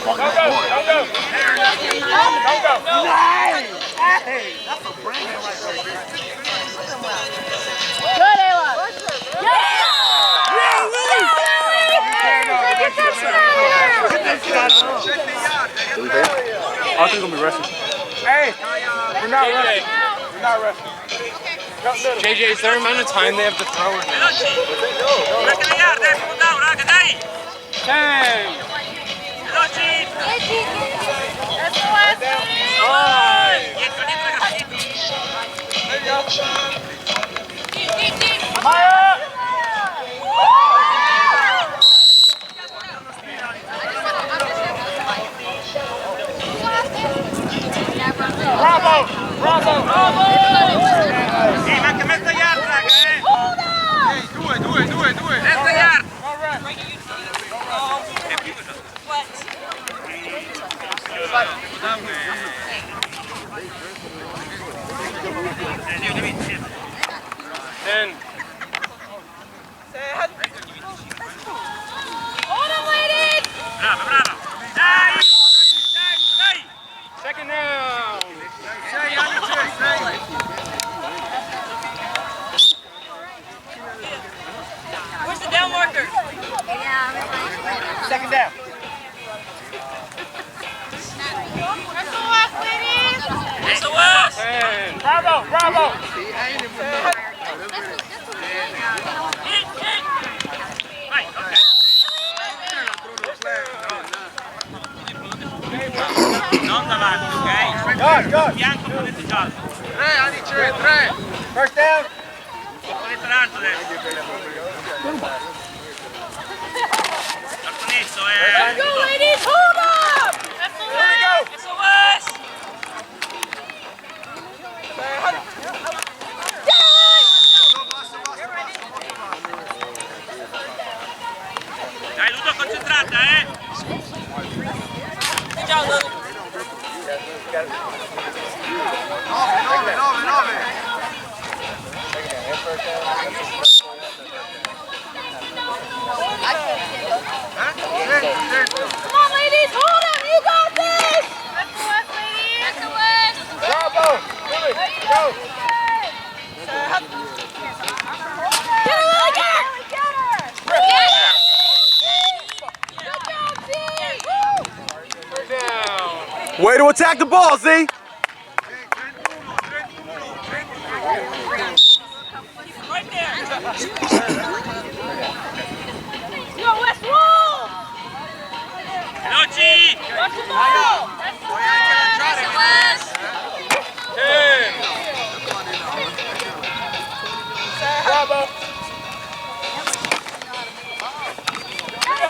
Don't go. Nice. Hey, that's a brain right there. Good, Ayla. Yes! I think we're gonna be rushing. Hey, we're not rushing. We're not rushing. JJ, is there an amount of time they have to throw it now? 10. Maya! Bravo! Bravo! Bravo! Sì, manca mezza yard, raga, Due. Mezza yard! Then. Hold on, ladies! Brava! Dai! Second down. Where's the down marker? Second down. Where's the last, ladies? It's the West! 10. Bravo! Bravo! Vai, ok. Non davanti, ok? Good. Bianco ponete giallo. 3. First down. Ponete l'altro adesso. L'altro Let's go, ladies! Hold up! That's the Here we go. It's the West! Dai Ludo, concentrata, Good job, Luke. 9. Come on, ladies! Hold up! You got this! That's the West, ladies! That's the West! Bravo! Good. Go! Get her, Lily, get her! Get her! Good job, Z! Third down. Way to attack the ball, Z. right there! Go, West, roll! Veloci! Watch the ball! That's the West! 10. Bravo!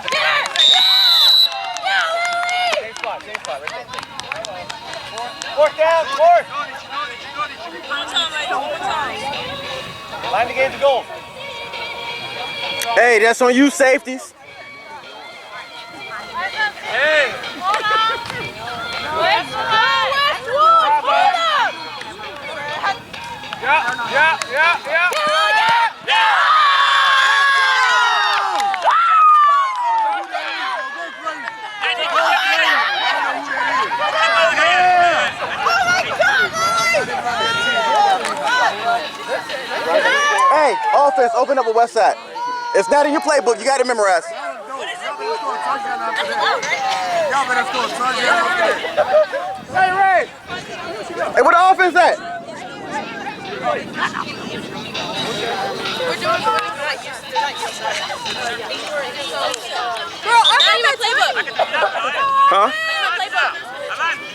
Get her! Go, Lily! Same spot right there. Fourth down, fourth. One time, ladies, one time. Line to gain the goal. Hey, that's on you, safeties. Hey. Hold on. West, go, West, roll! Hold up! Yeah. Hey, offense, open up a west side. It's not in your playbook. You got to memorize. Hey, Ray. Hey, where the offense at? Girl, I'm in my playbook. Huh?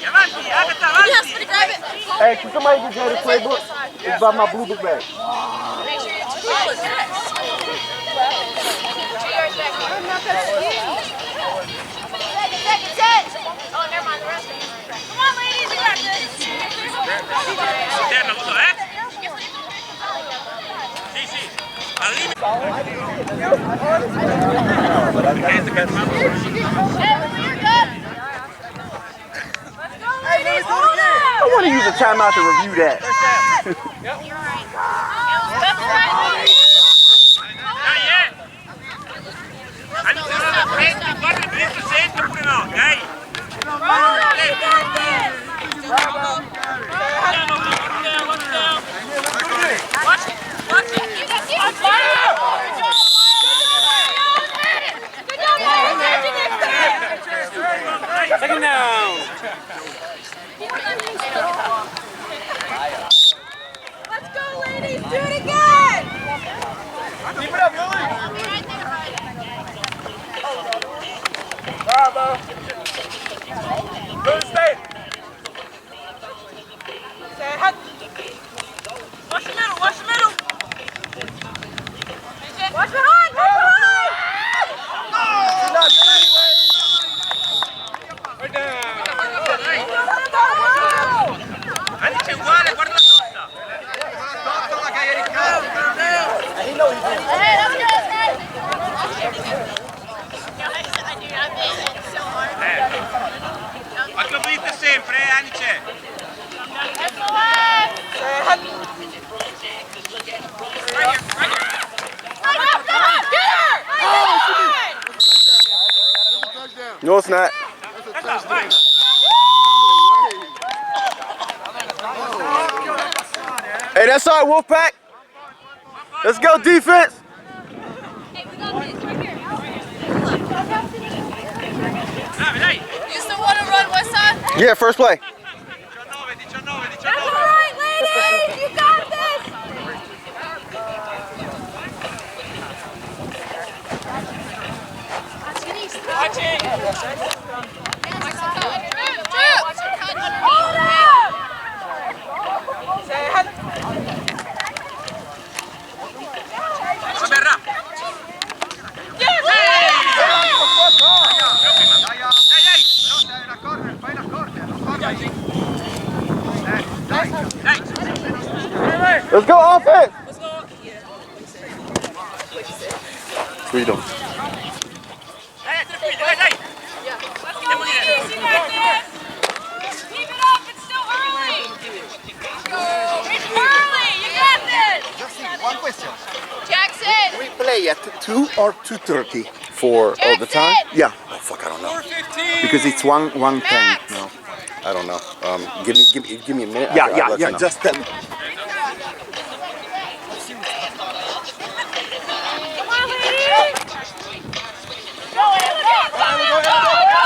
Avanti, Agatha, avanti! You have to grab it. Hey, can somebody get Jay the playbook? It's about my blue book bag. Make sure it's Second. Oh, never mind, the rest of you. Come on, ladies, you got this. Interno, Ludo, Sì. Al limite. Hey, you're good. Let's go, ladies. Hold up. I want to use a timeout to review that. That's right, ladies. Dai, Allora, prendi, guarda il 100% pure no, ok? Second down. Let's go, ladies! Do it again! Keep it up, Lily! Bravo! Good state! Watch the middle, watch the middle. Watch behind! Watch behind! She's not good anyway! Right down. Anice è uguale, guarda la tosta. Ma che lo dite sempre, Anice? No, it's not. Hey, that's our Wolfpack. Let's go, defense. You still want to run, West Side? Yeah, first play. 19. That's all right, ladies! You got this! Verrà. Let's go, offense. Freedom. Dai. Let's go, ladies! You got this! Keep it up! It's still early! It's early! You got this! Just one question. Jackson! We play at 2 or 2:30 for all the time? Jackson! Yeah. Oh fuck, I don't know. 4:15. Because it's 1:10. Max! No, I don't know. Give me a minute. Yeah, I'll yeah, let yeah. you know. Just tell me. Come on, ladies! Go, go, go!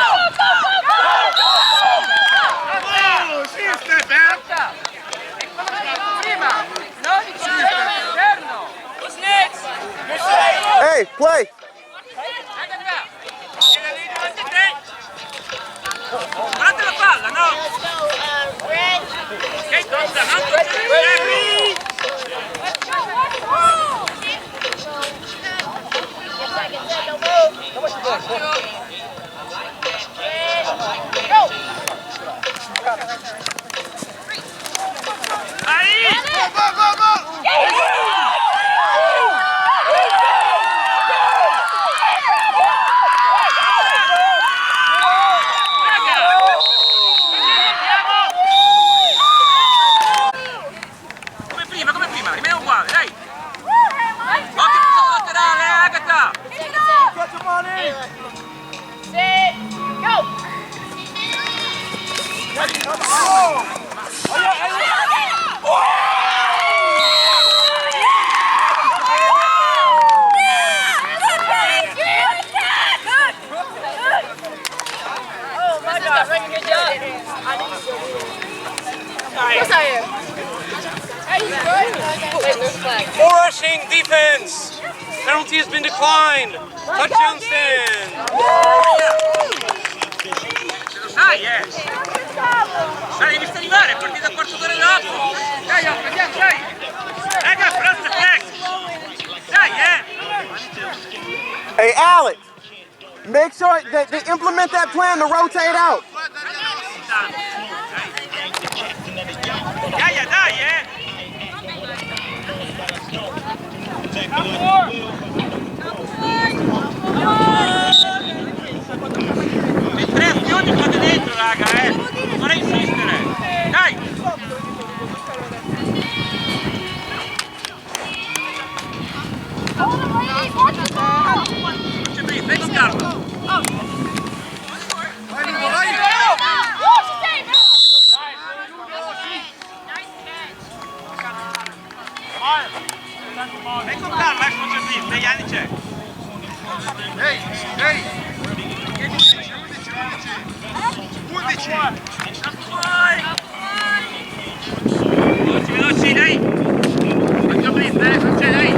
Hey, play. Guardate la palla, no? Ok, tosta, non Jerry! Come prima, rimane uguale, dai! Occhio sul laterale, Agata! Sit! Go! Oh my God, good job. Of course I am. Hey, you good? Wait, there's flag. More rushing defense. Penalty has been declined. Touchdown stand. Lo sai, Dai, devi arrivare, partita al quarto d'ora dopo! Dai, andiamo, dai! Raga, presta flex! Dai, Hey, Alex. Make sure that they implement that plan to rotate out. Dai, Le 3 azioni fate dentro, raga, Non è insistere! Dai! C'è Bri, fai con calma! Vai con calma, non c'è più, 6 anni c'è. Ehi, ehi! 11! Veloci, dai! Faccio blitz, non c'è, dai!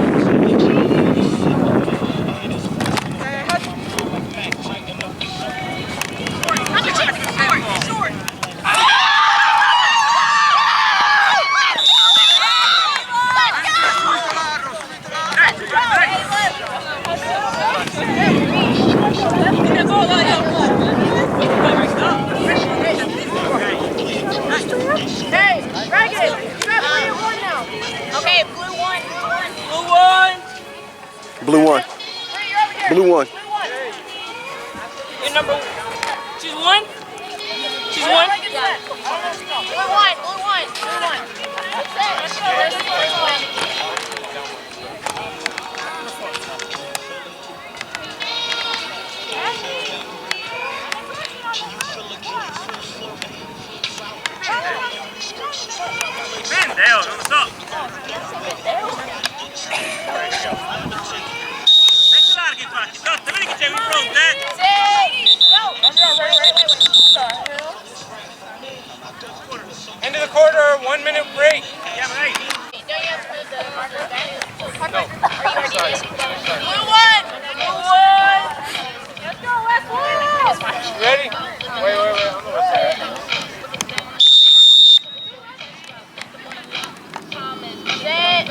Hey, Reagan, you got 3-1 now. Okay, blue one. Blue one. Wait, you're over here. Blue one. You're number. She's one. She's one. Yeah. Blue one. That's it. Let's go. Dipende, non lo so. Sei largo infatti, Totta, vedi che c'è un fronte, End of the quarter, 1 minute break. Andiamo, dai. Don't you have to put the marker back? Are you already in? Blue one. Let's go, Westwood. Ready? Wait. On the west side. Set.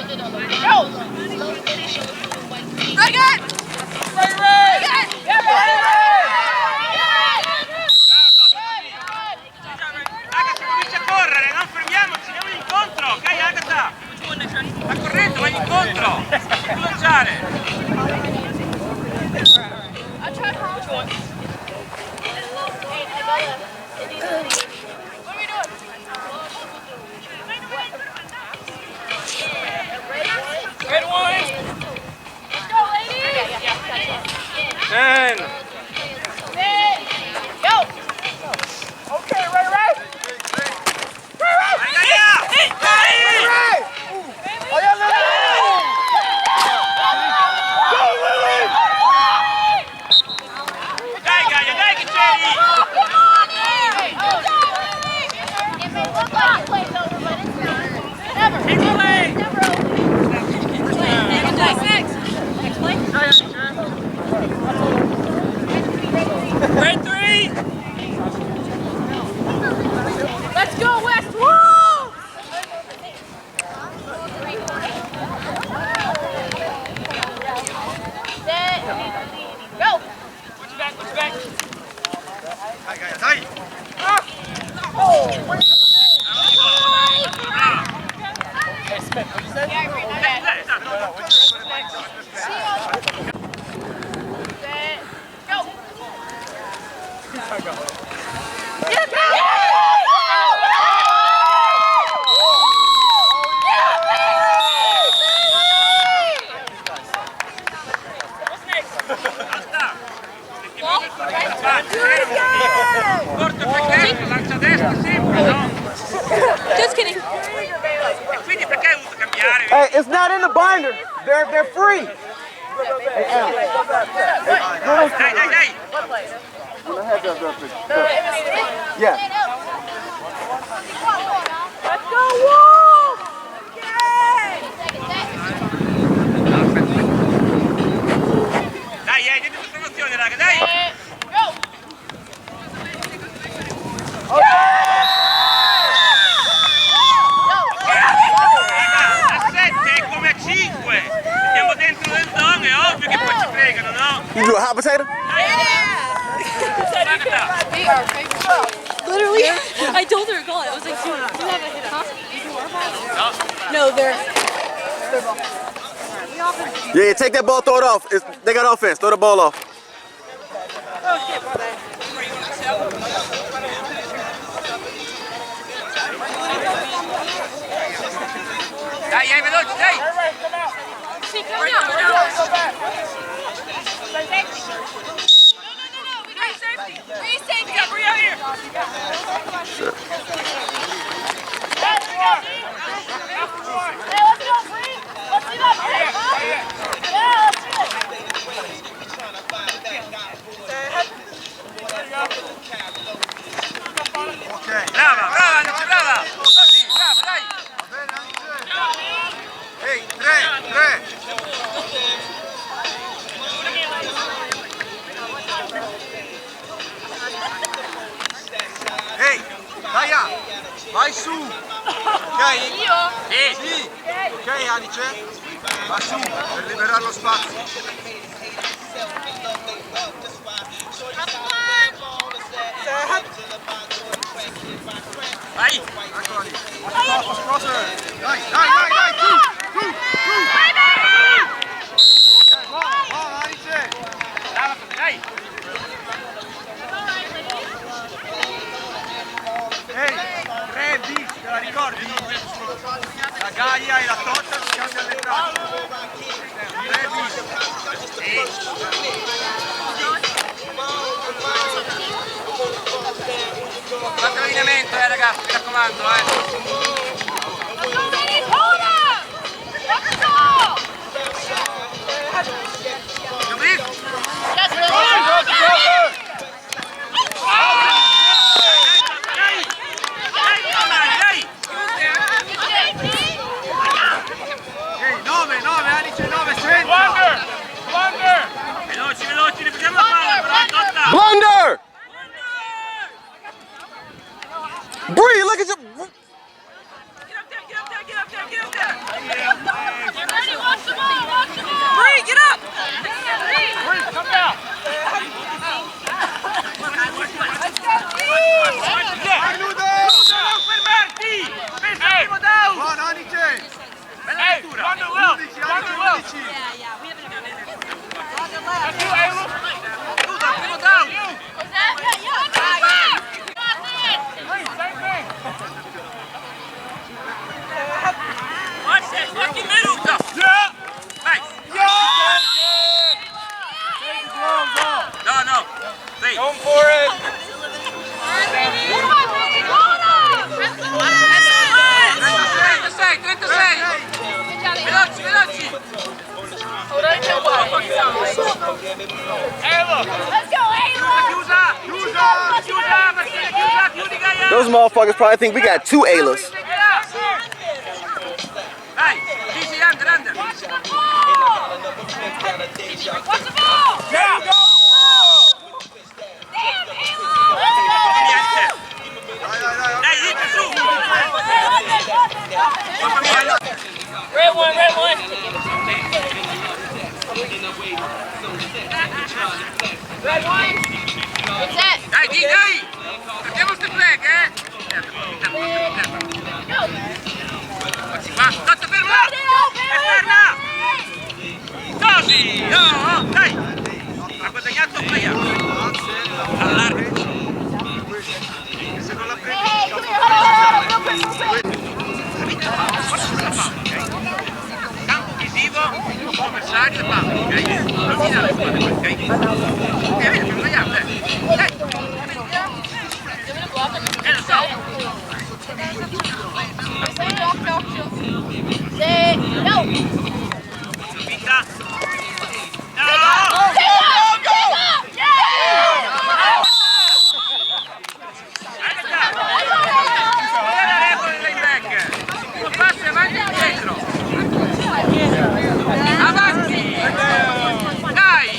Go. Reagan. Raga, si comincia a correre, non fermiamoci, andiamo incontro, ok Agatha? Sta correndo, vai incontro, non lanciare. I'll try which one? What are we doing? Red one. Let's go, ladies. 10. Set. Go. Okay, Ray. Dai Gaia, dai che c'eri! It may look like it plays over, but it's not. Never. Next play. Red 3! Let's go, West. Woo! Set. Go. What's back? Dai, Gaia, dai! Corto perché lancia a destra sempre, no? Just kidding. E quindi perché hai voluto cambiare? Hey, it's not in the binder. They're free. Dai! Yeah. Let's go, Wolves! Dai, dietro in promozione, raga, dai! Go! A 7 è come a 5! Siamo dentro del zone, è ovvio che poi ci fregano, no? You do a hot potato? Literally, I told her to call it. I was like, dude, you have a hit, huh? No, they're ball. Yeah, take that ball, throw it off. They got offense. Throw the ball off. Dai, veloci, dai! Come down. Free safety. Free out here! Hey, let's go, free. Vai su! Ok? Io? Sì! Ok Anice? Va su per liberare lo spazio. Vai! Eccola lì. Cross. Dai, su! Ok, buono Anice! Brava, dai! Ehi, 3 bis, te la ricordi? La Gaia e la Totta si cambiano le tracce. 3 bis. Fatto l'allineamento, ragazzi, mi raccomando, Ehi, 9, Anice, 9, senza! Veloci, veloci, ripetiamo la palla, però Totta! Blunder! Bree, look at your... Bree, get up! Come down! Vai Ludo! Non fermarti! Pensa al primo down! Buono Anice! Bella lettura! 11, Anice, 11! Ludo, al primo down! Fucking minuto! Vai! No! Wait! Going for it! 36! Veloci! Let's go, Ayla! Chiudi Gaia! Those motherfuckers probably think we got 2 Aylas. Dai, Gigi, under! Watch the ball! There you go! Damn, Ayla! Dai, Gigi, su! Red one! Red one! What's that? Dai, prendiamo sto flag, Va, Totta ferma! Esterna! Tosi! Dai! Ha guadagnato un player! Allarga! Se non la prendi, Hey, come here, Campo visivo, avversario e palla, ok? Non finale squadra, ok? Vedi, non sbagliamo, dai! Lo so! Say no! Vinta! No! Go! Yeah! Guarda la regola del layback! Uno passo avanti e indietro! Avanti! Dai!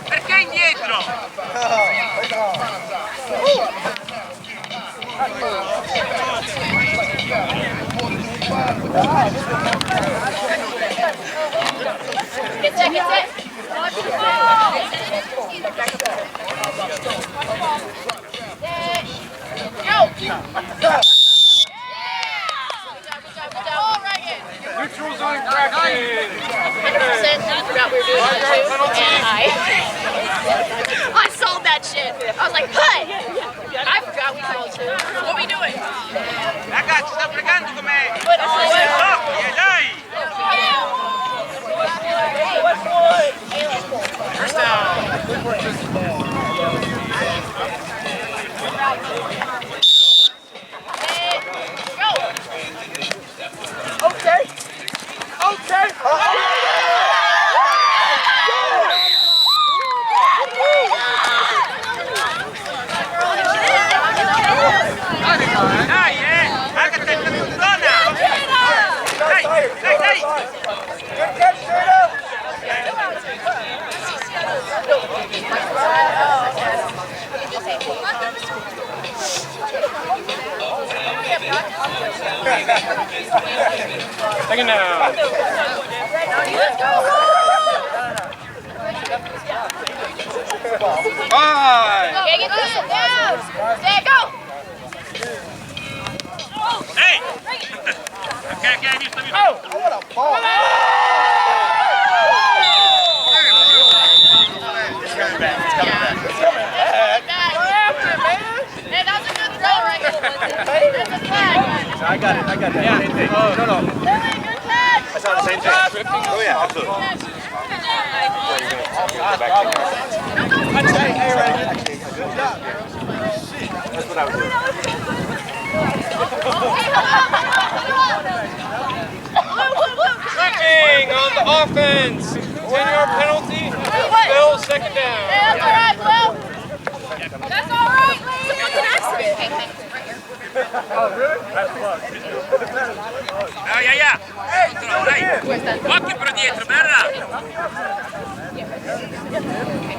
Perché indietro? Get set! Watch the ball! Go! Good job. All right, neutral zone practice! 100%. I forgot we were doing that too. And I sold that shit. I was like, hey! I forgot we sold too. What are we doing? Ragazzi, sta fregando come... But all Dai! First down. Go! Okay! Dai, raga, te funziona! Dai! Second down. Five. Okay, get this down. Stay, go. Hey! Okay, visto. Oh, what a ball. It's coming back. It's coming back. It's coming back. Hey, that was a good throw right there. That's a flag. I got it. Yeah. Same thing. No. Lily, good catch. I saw the same thing. Oh, yeah. Absolutely. Hey, Ray. Good job. That's what I was doing. Tripping on the offense. 10-yard penalty. Still second down. Hey, that's all right, Will. That's all right, Lee. It's a fucking accident. Oh, really? Yeah. Dai. Occhio però dietro, Berra.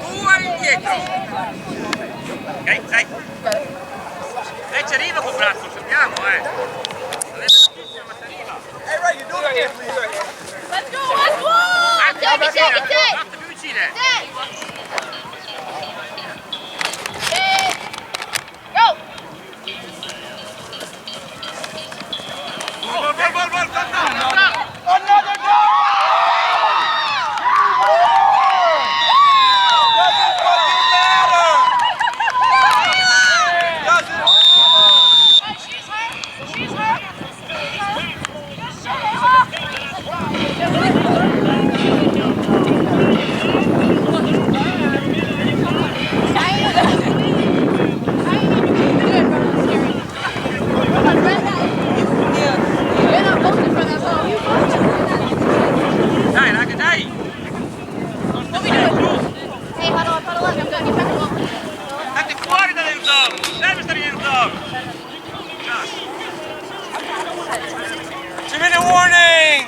Tu vai indietro. Ok, dai. Lei ci arriva col braccio, sappiamo, Hey, Ray, you doing it? Let's go. Take it. Fatte più vicine. Go. Gol, Another goal! Doesn't fucking matter! Doesn't She's hurt. Dai, raga, dai. Hey, huddle up. I'm done. You better go. State fuori dall'end zone. Non serve stare in zone. 2-minute warning.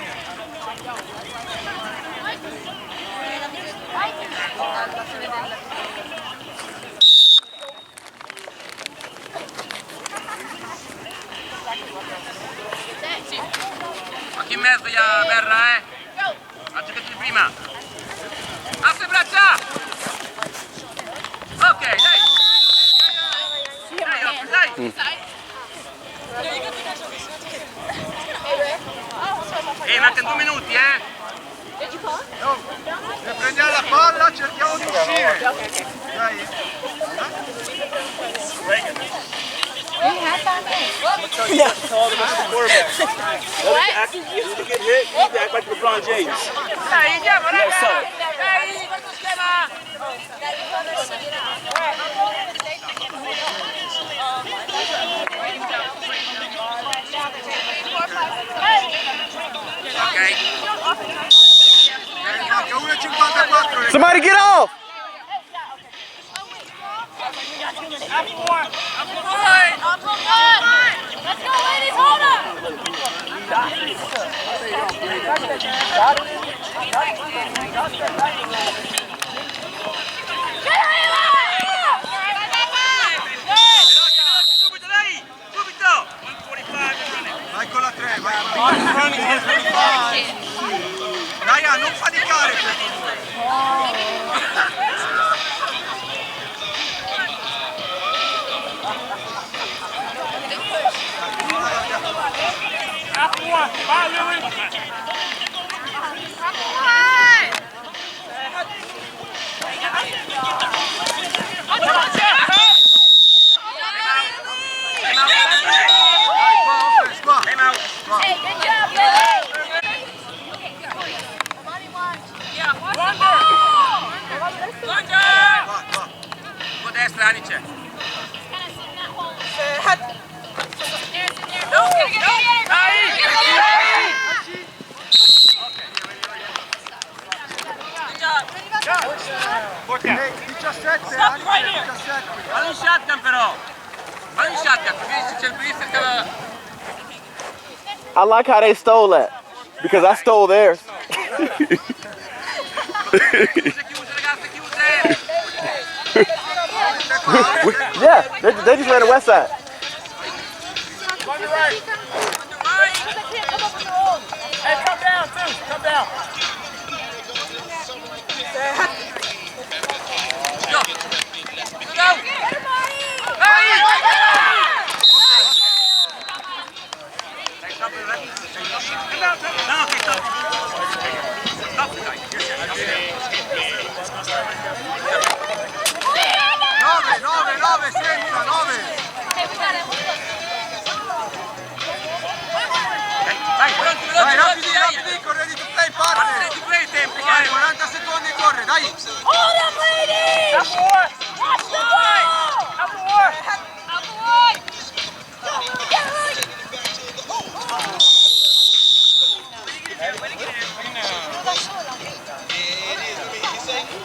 Occhi in mezzo, Berra, La giocatrice prima. Asse braccia. Ok, dai. Dai. Mancano 2 minuti, Se prendiamo la palla cerchiamo di uscire. Dai. Dai, andiamo, ragazzi. Dai, questo schema. Ok. Manca 1,54. Somebody get off! Let's go, ladies, hold up! Subito, dai! Subito! 145. Vai con la 3, vai con la 3. Raga, non faticare per Hey, good job, Lily! Con destra, Anice. Hey, 17, Anice, 17. Fallo in shotgun però. Fallo in shotgun, perché c'è il blister che... I like how they stole that because I stole theirs. Yeah, they just ran the west side. On the right. Nove, senza, 9. Vai, pronti, Dai, rapidi, ready to play, parte. Ready to play, tempi, Vai, 40 secondi, corre, dai. Hold him, ladies! Watch the ball!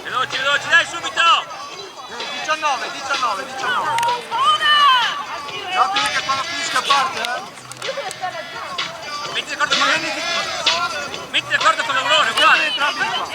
Veloci, dai, subito! 19. Rapidi che quando finisce parte, Metti d'accordo con l'aurore, uguale! Entrambi qua.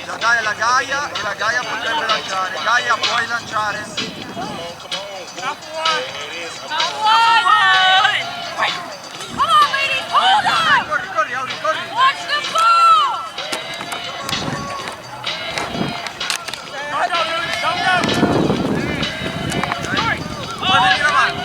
La dai alla Gaia e la Gaia potrebbe lanciare. Gaia, puoi lanciare. Come on, ladies! Hold on! Corri, Auri, corri. Watch the ball! Puoi venire avanti.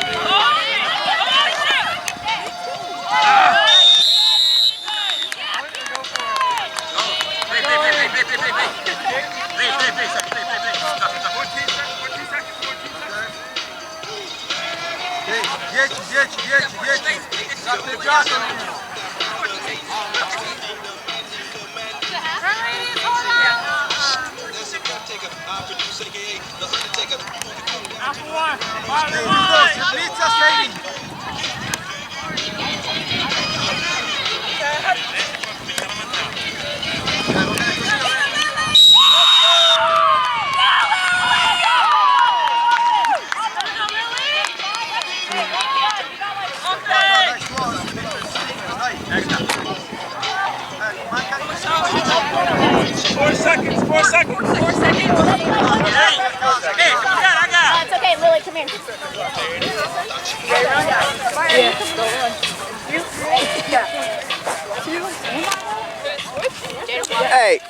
Four seconds! Hey, raga! It's okay, Lily, come here. Hey.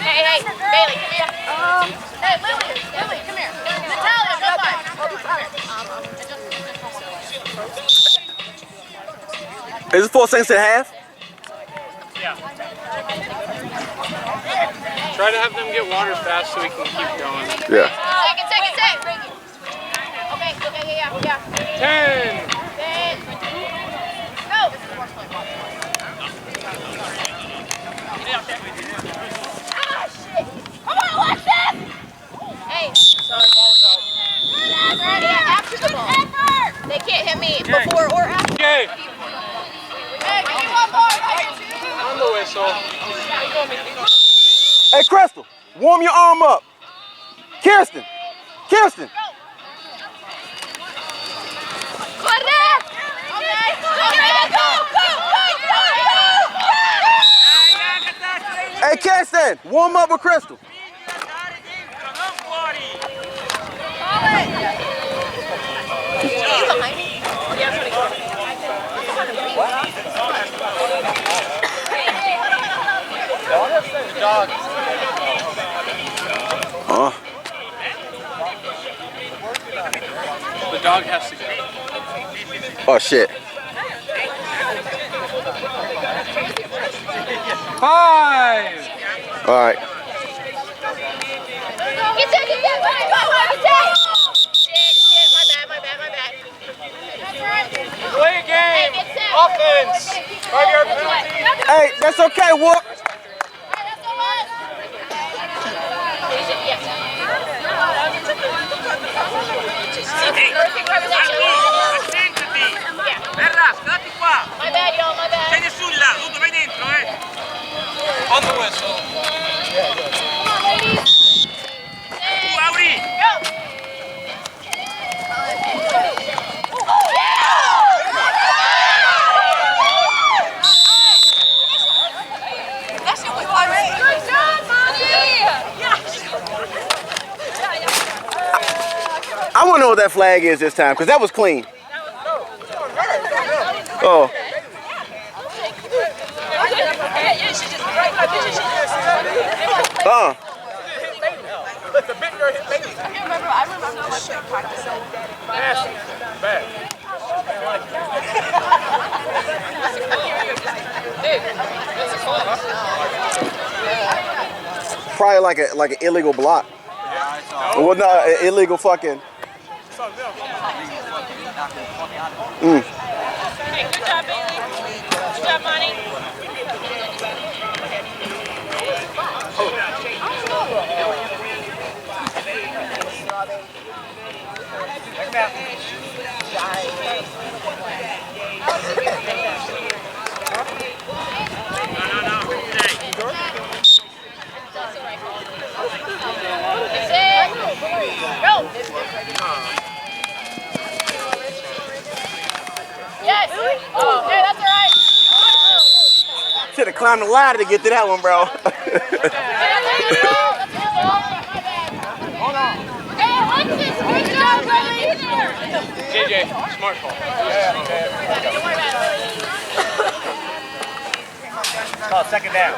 Hey, Bailey, come here. Hey, Lily, come here. Natalia, go by. Is it 4 seconds and a half? Yeah. Try to have them get water fast so we can keep going. Yeah. Second. Okay, yeah. 10. Go. Ah, shit. Come on, Alexis. Hey. That's right, yeah, after the ball. They can't hit me before or after. Okay. Hey, give me one more. On the whistle. Hey, Crystal, warm your arm up. Kirsten. Correct. Okay, go. Hey, Kirsten, warm up with Crystal. Are you behind me? The dog. Huh? The dog has to go. Oh, shit. 5. All right. Get that. Shit, my bad. Play a game. Offense. 5-yard penalty. Hey, that's okay, Whoop. Ferrara, dati qua! My bad, y'all, my bad. C'è nessuno là, tu vai dentro, On the whistle. Come on, ladies. Auri! Go. That shit was fun. Good job, Mommy. I want to know what that flag is this time, because that was clean. Oh. I remember what they practiced. Probably like an illegal block. Well, no, an illegal fucking. Hey, good job, Bailey. Good job, Monty. Yes! Oh, hey, that's all right. Should have climbed the ladder to get to that one, bro. Hey, Alexis, good job, Riley. JJ, smart ball. Don't worry about it. Oh, second down.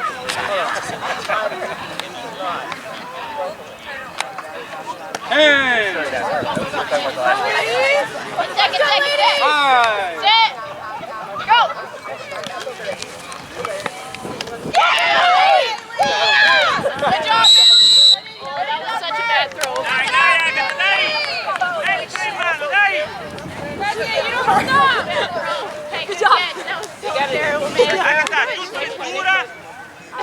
Hey! Second. Five! Set. Go. Good job. Oh, that was such a bad throw. Dai, Agatha, dai! Dai, dai! You don't stop. Hey, good job. That was so terrible, man. Agatha, tu scrittura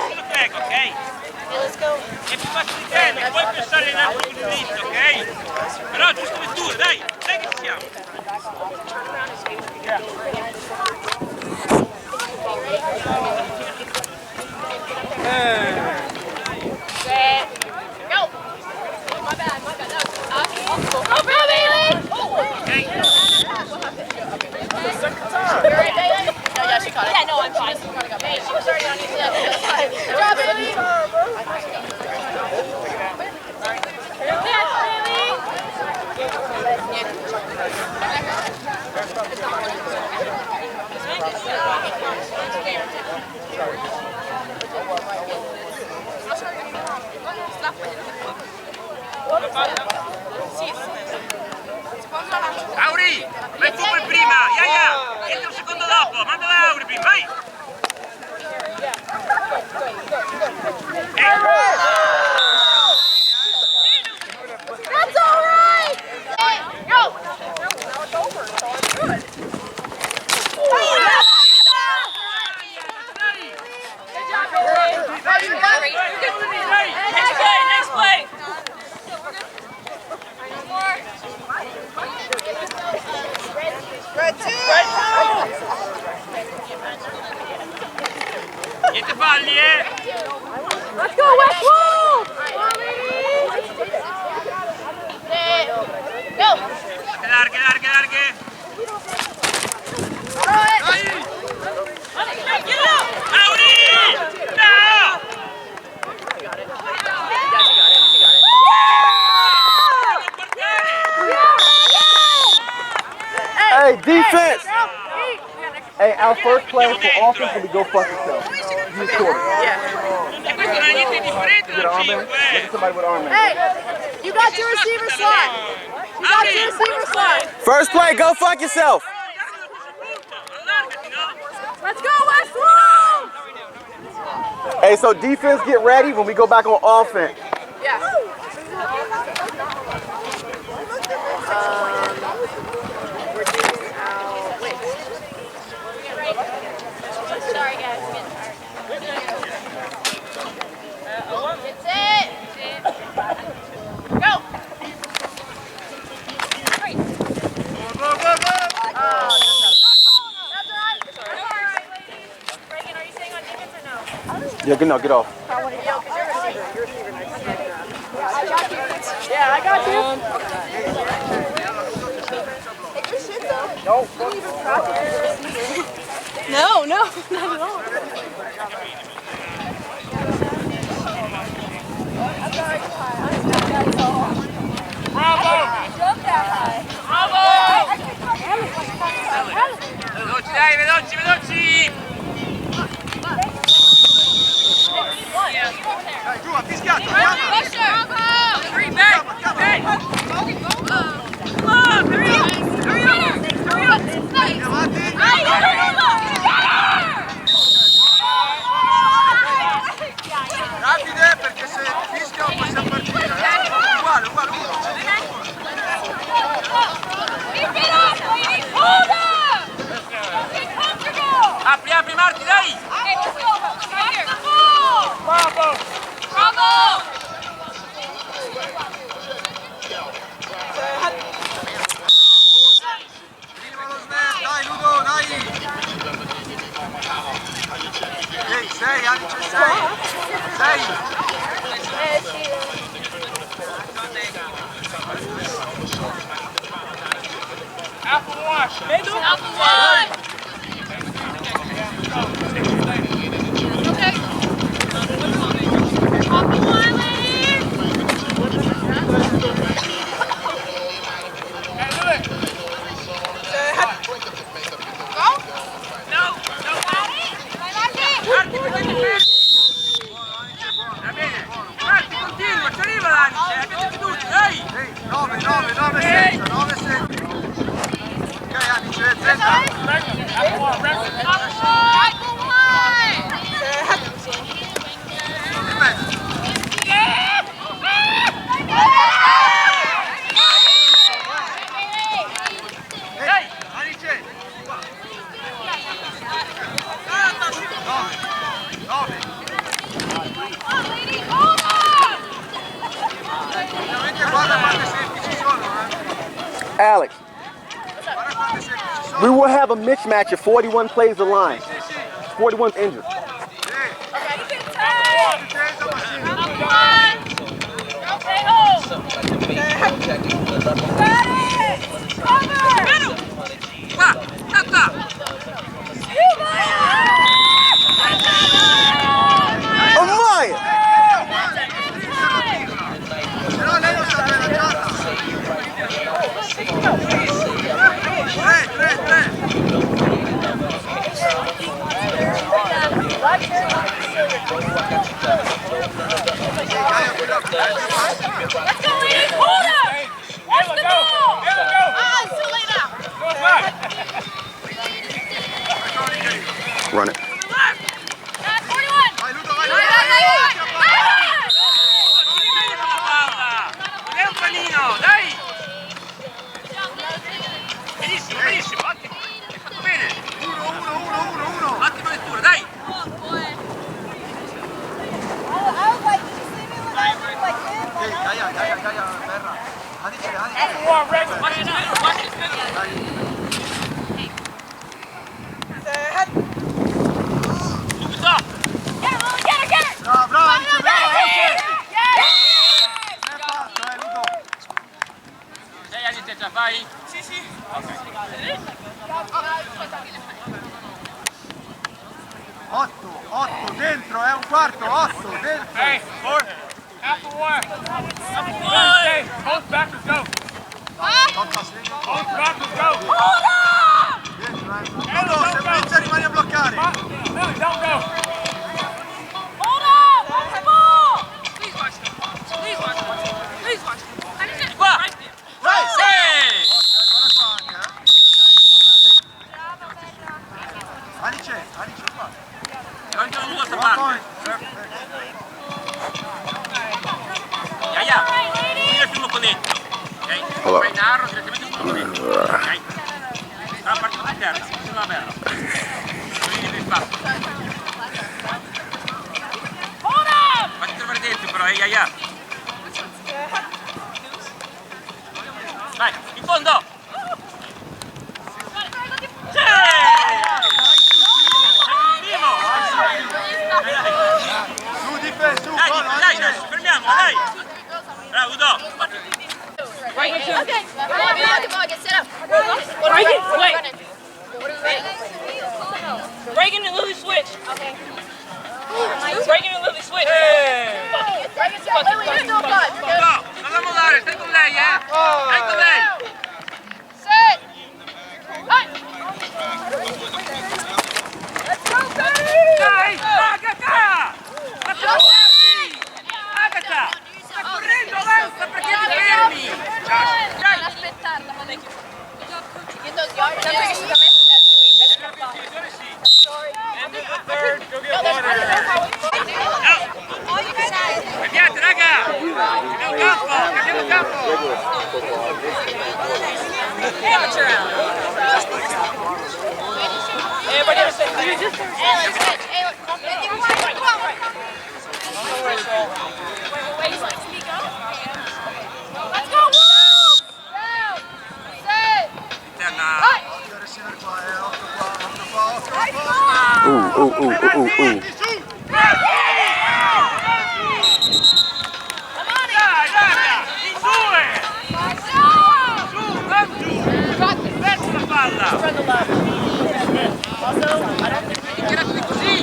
sullo flag, ok? Hey, let's go. È più facile di te, non puoi pensare in altro punto, ok? Però giusto vettura, dai, dai che ci siamo. Set. Go. My bad. That was awesome. Go, Bailey. You alright, Bailey? No, yeah, she caught it. Yeah, no, I'm fine. Hey, she was already on each side. That's fine. Good job, Bailey. Yes, Bailey. Auri, vai tu per prima, Yaya, entra un secondo dopo, mandala Auri prima, vai! That's all right. Go. Good job, Bailey. Next play. Niente falli, Let's go, Westwood! Go! Larghe! Get up! Auri! No! Hey, defense! Hey, our first play for offense will be go fuck yourself. You scored. E questo non è niente differente Get an dal arm in? 5, Look at somebody with arm in. Hey, you got your receiver slot. You got your receiver slot. First play, go fuck yourself. Allargati, no? Let's go, Westwood! Hey, so defense, get ready when we go back on offense. Yeah. Sorry, guys. It's it. Go. Go! That's all right. Reagan, are you staying on defense or no? Yeah, good, no, get off. Yeah, I got you. No, not at all. Veloci, dai, veloci, veloci! Dai, giù, ha fischiato, chiama! Rapide perché se fischia non possiamo partire, Uguale, uguale, uno. Apri, apri Marti, dai! Minima lo snap, dai Ludo, dai! Ehi, 6, Anice, 6! 6! Apple wash! Apple one. Okay. Apple one, ladies. Hey, Louis! Go. No, no! Marti, prendi il pezzo! Va bene! Marti, continua, ci arriva l'Anice, abbiate fiducia, dai! Ehi, 9 senza, 9 senza! Ok, Anice, senza! Apple one, rest! Apple one. In mezzo! Ehi, Anice! 9! Ovviamente guarda quante semplici sono, Alex, Guarda quante semplici sono! we will have a mismatch if 41 plays the line. 41's injured. Difesa, ma sì! Qua, tata! Amaya! Però lei lo sa bene, giata! 3! Run it. Vai Ludo, vai Ludo! Non è un panino, dai! Benissimo, benissimo, ottimo! Hai fatto bene! 1! Ottima lettura, dai! Gaia, terra! Anice! Subito! Brava Anice, brava! Non è fatto, Ludo! Sei Anice, ce la fai? Sì. 8 dentro, è un quarto, 8 dentro! Hey, four. Apple one. Apple one. Hey, both backers go. Tocca segno, Both backers go. dentro, Ludo, se Brizia rimani a bloccare! Lily, don't go. Qua. Vai! Hey. Guarda qua anche, Anice, qua! Davanti alla tua One parte. point! Gaia, qui il primo conetto. Ok? Fai narro direttamente sul conetto. Ok? Sarà partito da terra, non va bene. Quindi devi fare. Fatti trovare dentro però, Gaia. Vai, in fondo! Sì! Primo! dai! Bravo, Udo! Right. Okay. Come on, get set up. Reagan, wait. Wait. Reagan and Lily switch. Okay. Reagan and Lily switch. Reagan, you're still good. Udo, non la mollare, stai con lei, Stai con lei! Sit. Hi. Let's go, baby. Dai, Agata! Ma te lo fermi! Agata! Sta correndo, avanza, perché ti fermi? Dai, aspettarla, ma dai. Get those yards. Don't forget to come in. That's too easy. Sorry. End of the third, go get water. Cambiate, raga! Cambiamo campo! Amateur hour. Everybody else say, Hey, let's switch. Hey, come on. Wait, speak up. Let's go, Wolves! Down. Sit. Interna! Dai, raga! In due! Su, vai giù! Verso la palla! Tiratevi così!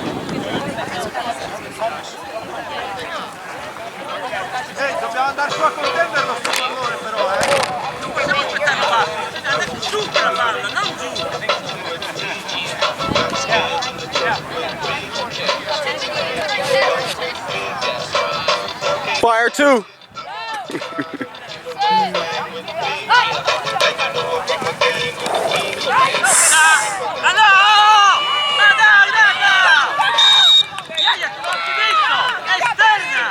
Ehi, dobbiamo andare su a contenderlo sto pallone però, Non possiamo aspettare la palla! Andate su con la palla, non giù! Fire 2. Ma no! Ma dai, raga! Iaia, te l'ho detto! È esterna!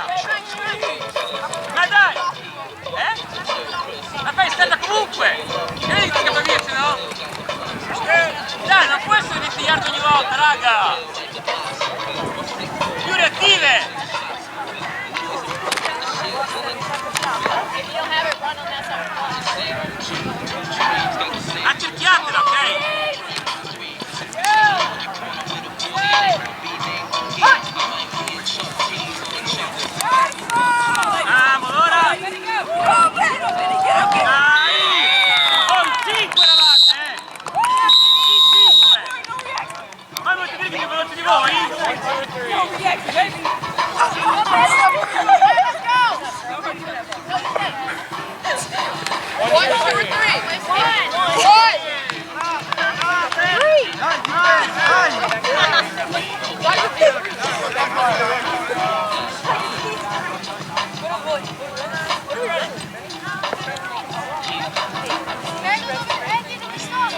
Ma dai! Ma fai esterna comunque! Vieni che va via, se no! Dai, non può essere 20 yard ogni volta, raga! Più reattive! Accerchiatela, ok? Vamos, ora! Dai! Oh, in 5 eravate, In 5! Ma non ti vedi che veloci di voi?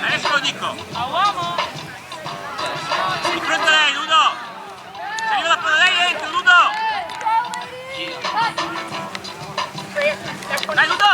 Adesso lo dico! Di fronte a lei, Ludo! Se arriva la palla lei, entra, Ludo! Dai, Ludo!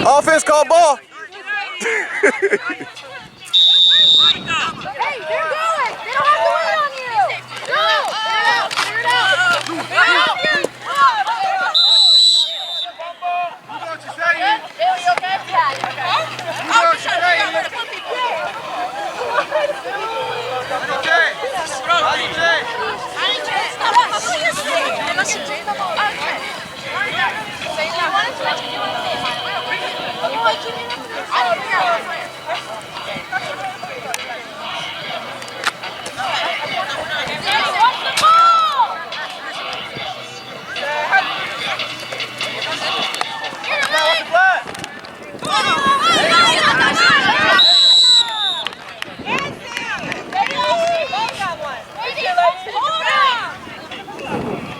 Offense call ball. Hey, they're going! They don't have to wait on you! Go! Clear it out! Udo, ci sei? Dale, you okay? Yeah, you okay? Udo, ci sei?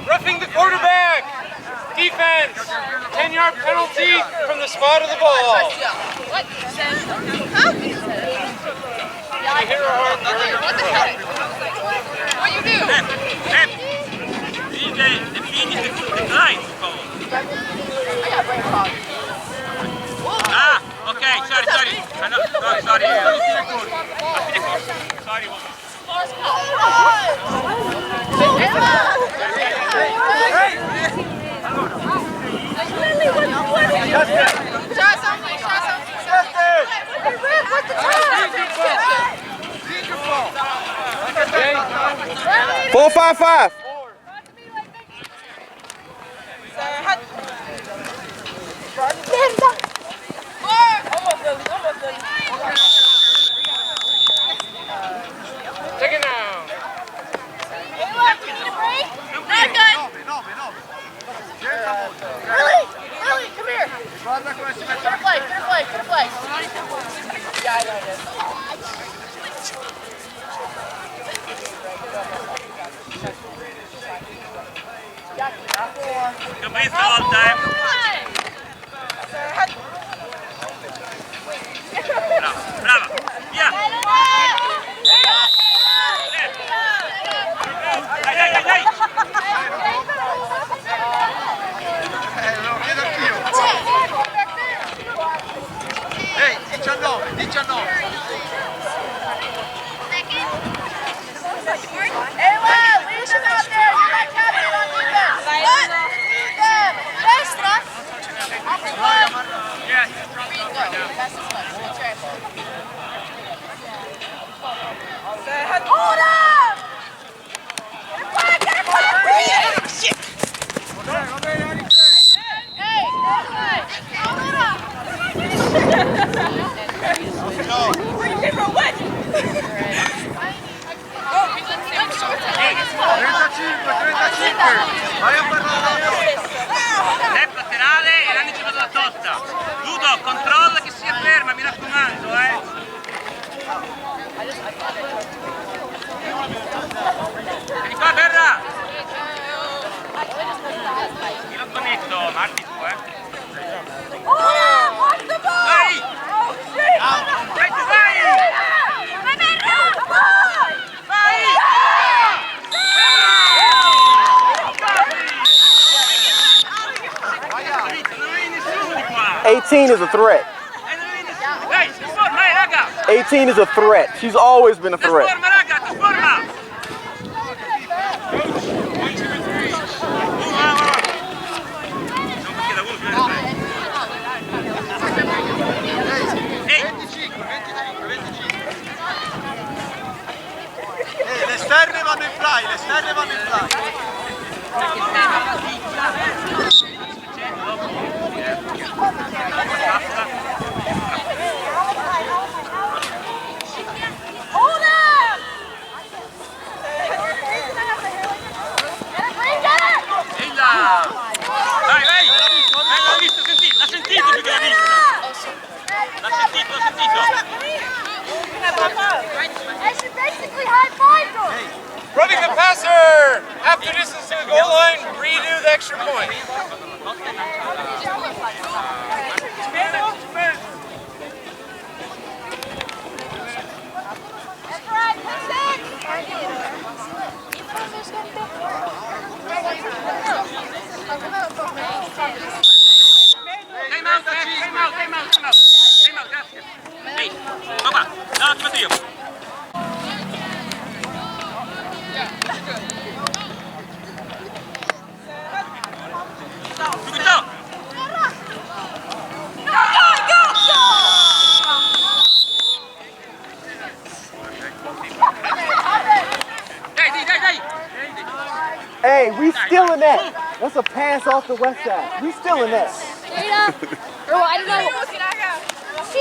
Roughing the quarterback. Defense. 10-yard penalty from the spot of the ball. What? You hear her hard word. What the heck? What you do? The finish the line, suppose. I got brain fog. Ah, okay, sorry. No, sorry. Sorry. Four, 5, 5. Take it now. Not good. Really? Really? Come here. Guarda come si mette. Good play. Good play. Good play. Yeah, I know it is. Capisco stavolta, eh. Brava, brava. Via. Dai, dai, dai, dai. Lo chiedo anch'io. Ehi, 19, 19. Hey, Lab, leave him out there. You're not captain on defense. What? Destra. Yes. Pass this way. Good track. Hold up! Get a flag! Shit! Va bene, Alex. Hey, hold up! For what? 35. Vai a parlare. Lep laterale e l'anici vado da tosta. Ludo, controlla che sia ferma, mi raccomando, eh. Vieni qua, Ferra! Io lo connetto, Marti tu, Watch the ball! Vai! Oh, shit! Vai tu, vai! Vai! 18 is a threat. Dai, si forma, raga! 18 is a threat. She's always been a threat. Trasforma, raga, trasforma! Le esterne vanno in fly, le esterne vanno in fly. Hold up! Ehi là! Vai, vai! L'ha visto, l'ha sentito più che l'ha visto! L'ha sentito, l'ha sentito! I should basically high-five them! Running the passer! After distance to the goal line, redo the extra point. That's right, push it! Time out, time out, time out, time out! Time out, grazie! Ehi, papà, no, ti metto io! Subito! Dai, dai, dai, dai! Hey, we still in that. That's a pass off the west side. We still in that. Or I don't know.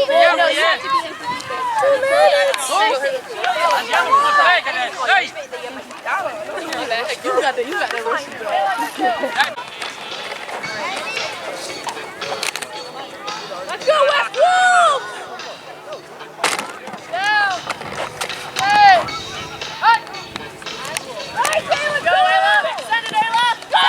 Yeah, no, you have to be 2 minutes. Andiamo con la frega adesso, dai! You got the worst. Let's go, West Wolves! Down! Hey! Up! Right, Taylor! Go, Ayla! Send it, Ayla! Go!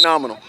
phenomenal.